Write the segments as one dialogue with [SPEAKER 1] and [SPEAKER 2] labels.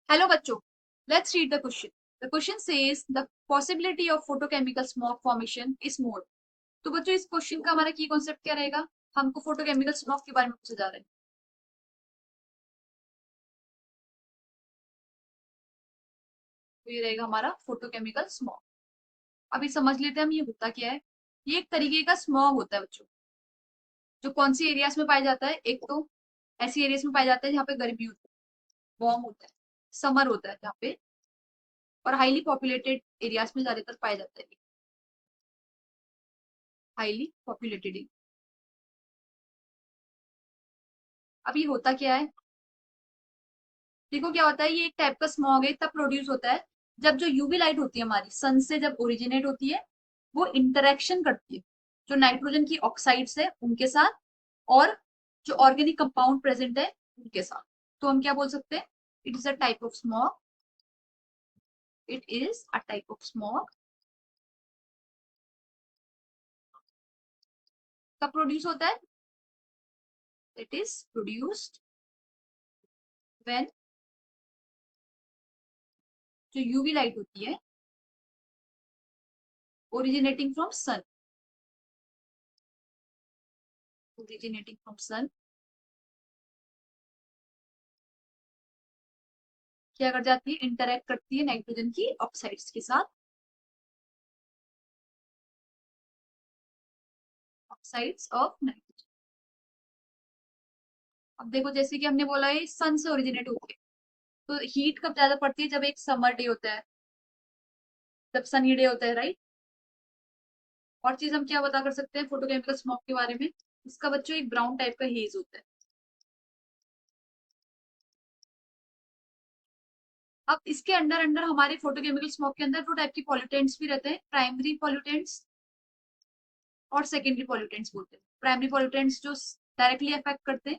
[SPEAKER 1] Hello बच्चों, let's read the question. The question says the possibility of photochemical smoke formation is more. तो बच्चों इस question का हमारा की कॉन्सेप्ट क्या रहेगा? हमको फोटोकेमिकल स्मोक के बारे में पूछा जा रहा है। तो ये रहेगा हमारा फोटोकेमिकल स्मोक। अभी समझ लेते हैं हम ये होता क्या है। ये एक तरीके का स्मोक होता है बच्चों, जो कौन सी एरियाज में पाया जाता है। एक तो ऐसी एरियाज में पाया जाता है जहाँ पे गर्मी होती है, वार्म होता है, समर होता है जहाँ पे, और हाईली पॉपुलेटेड एरियाज में ज्यादातर पाया जाता है। Highly populated. अब ये होता क्या है, देखो क्या होता है। ये एक टाइप का स्मॉग है, तब प्रोड्यूस होता है जब जो यूवी लाइट होती है हमारी सन से जब ओरिजिनेट होती है, वो इंटरेक्शन करती है जो नाइट्रोजन की ऑक्साइड्स है उनके साथ, और जो ऑर्गेनिक कंपाउंड प्रेजेंट है उनके साथ। तो हम क्या बोल सकते हैं, it is a type of smog. It is a type of smog. कब प्रोड्यूस होता है? इट इज प्रोड्यूस्ड व्हेन जो यूवी लाइट होती है originating from sun, originating from sun क्या कर जाती है, इंटरेक्ट करती है नाइट्रोजन की ऑक्साइड्स के साथ, ऑक्साइड्स ऑफ नाइट्रोजन। अब देखो जैसे कि हमने बोला है सन से ओरिजिनेट होती है, तो हीट कब ज्यादा पड़ती है? जब एक समर डे होता है, जब सनी डे होता है, राइट। और चीज हम क्या बता कर सकते हैं फोटोकेमिकल स्मोक के बारे में, इसका बच्चों एक ब्राउन टाइप का हेज होता है। अब इसके अंदर अंदर हमारे फोटोकेमिकल स्मोक के अंदर दो टाइप के पॉल्यूटेंट्स भी रहते हैं, प्राइमरी पॉल्यूटेंट्स और सेकेंडरी पॉल्यूटेंट्स बोलते हैं। प्राइमरी पॉल्यूटेंट्स जो डायरेक्टली अफेक्ट करते हैं,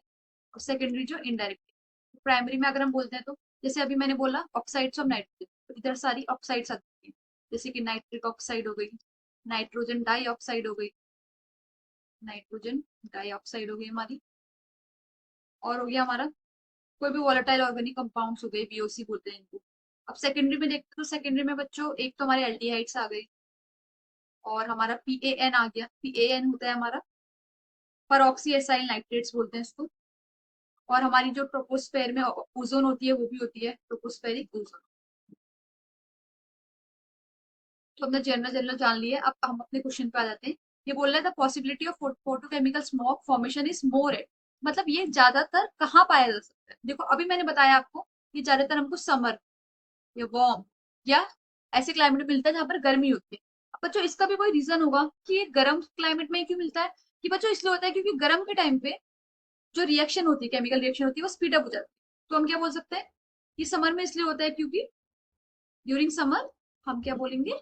[SPEAKER 1] और सेकेंडरी जो इनडायरेक्टली। प्राइमरी में अगर हम बोलते हैं तो जैसे अभी मैंने बोला ऑक्साइड्स ऑफ नाइट्रोजन, तो इधर सारी ऑक्साइड्स आती है, जैसे कि नाइट्रिक ऑक्साइड हो गई, नाइट्रोजन डाइऑक्साइड हो गई, नाइट्रोजन डाइऑक्साइड हो गई हमारी, और हो गया हमारा कोई भी वॉलेटाइल ऑर्गेनिक कंपाउंड्स हो गए, वीओसी बोलते हैं इनको। अब सेकेंडरी में देखते तो सेकेंडरी में बच्चों एक तो हमारे एल्डिहाइड्स आ गए, और हमारा पीएएन आ गया। पीएएन होता है हमारा परऑक्सी एसाइल नाइट्रेट्स बोलते हैं इसको। और हमारी जो ट्रोपोस्फेयर में ओजोन होती है वो भी होती है ट्रोपोस्फेरिक ओजोन। तो हमने जनरल जनरल जान लिया। अब हम अपने क्वेश्चन पे आ जाते हैं। ये बोल रहा है the possibility of photochemical smoke formation is more है, मतलब ये ज्यादातर कहाँ पाया जा सकता है। देखो अभी मैंने बताया आपको, ये ज्यादातर हमको समर या वार्म या ऐसे क्लाइमेट में मिलता है जहां पर गर्मी होती है। अब बच्चों इसका भी कोई रीजन होगा कि ये गर्म क्लाइमेट में क्यों मिलता है। कि बच्चों इसलिए होता है क्योंकि गर्म के टाइम पे जो रिएक्शन होती है, केमिकल रिएक्शन होती है, वो स्पीड अप हो जाती है। तो हम क्या बोल सकते हैं, ये समर में इसलिए होता है क्योंकि ड्यूरिंग समर हम क्या बोलेंगे,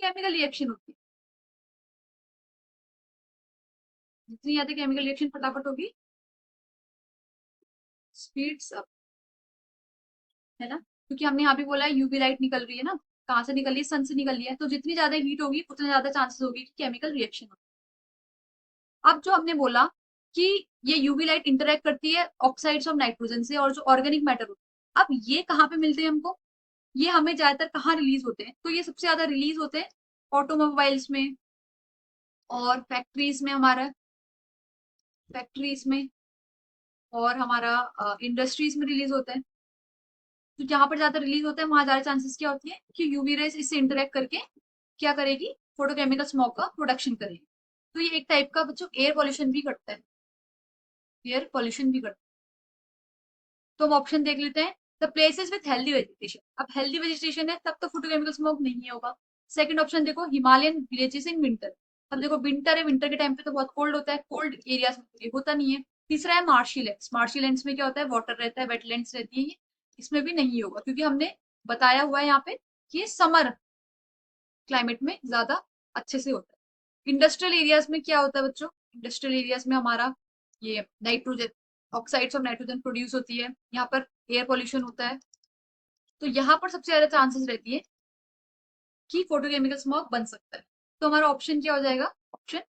[SPEAKER 1] केमिकल रिएक्शन होती है। जितनी ज्यादा केमिकल रिएक्शन फटाफट होगी, स्पीड्स अप, है ना। क्योंकि हमने यहाँ भी बोला है यूवी लाइट निकल रही है ना, कहाँ से निकल रही है, सन से निकल रही है, तो जितनी ज्यादा हीट होगी उतने ज्यादा चांसेस होगी कि केमिकल रिएक्शन हो। अब जो हमने बोला कि ये यूवी लाइट इंटरेक्ट करती है ऑक्साइड्स ऑफ नाइट्रोजन से और जो ऑर्गेनिक मैटर होता है, अब ये कहाँ पे मिलते हैं हमको, ये हमें ज्यादातर कहाँ रिलीज होते हैं, तो ये सबसे ज्यादा रिलीज होते हैं ऑटोमोबाइल्स में, और फैक्ट्रीज में हमारा, फैक्ट्रीज में, और हमारा इंडस्ट्रीज में रिलीज होता है। तो जहां पर ज्यादा रिलीज होता है वहां ज्यादा चांसेस क्या होती है कि यूवी रेस इससे इंटरेक्ट करके क्या करेगी, फोटोकेमिकल स्मोक का प्रोडक्शन करेगी। तो ये एक टाइप का बच्चों एयर पॉल्यूशन भी करता है, एयर पॉल्यूशन भी करता है। तो हम ऑप्शन देख लेते हैं, the places with healthy vegetation. अब हेल्दी वेजिटेशन है तब तो फोटोकेमिकल स्मोक नहीं होगा। सेकंड ऑप्शन देखो, हिमालयन विलेजेस इन विंटर। अब देखो विंटर है, विंटर के टाइम पे तो बहुत कोल्ड होता है, कोल्ड एरियाज में ये होता नहीं है। तीसरा है मार्शी लैंड्स। मार्शी लैंड्स में क्या होता है, वाटर रहता है, वेटलैंड्स रहती है, ये इसमें भी नहीं होगा क्योंकि हमने बताया हुआ है यहाँ पे कि ये समर क्लाइमेट में ज्यादा अच्छे से होता है। इंडस्ट्रियल एरियाज में क्या होता है बच्चों, इंडस्ट्रियल एरियाज में हमारा ये nitrogen, oxides of nitrogen produce होती है, यहाँ पर एयर पॉल्यूशन होता है। तो यहाँ पर सबसे ज्यादा चांसेस रहती है कि फोटोकेमिकल स्मोक बन सकता है। तो हमारा ऑप्शन क्या हो जाएगा, ऑप्शन,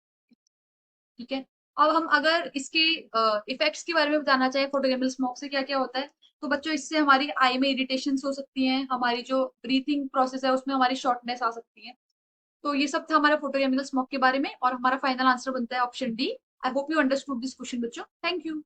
[SPEAKER 1] ठीक है। अब हम अगर इसके इफेक्ट्स के बारे में बताना चाहे फोटोकेमिकल स्मोक से क्या क्या होता है, तो बच्चों इससे हमारी आई में इरिटेशन हो सकती है, हमारी जो ब्रीथिंग प्रोसेस है उसमें हमारी शॉर्टनेस आ सकती है। तो ये सब था हमारा फोटोकेमिकल स्मोक के बारे में, और हमारा फाइनल आंसर बनता है option D. I hope you understood this question बच्चों। Thank you.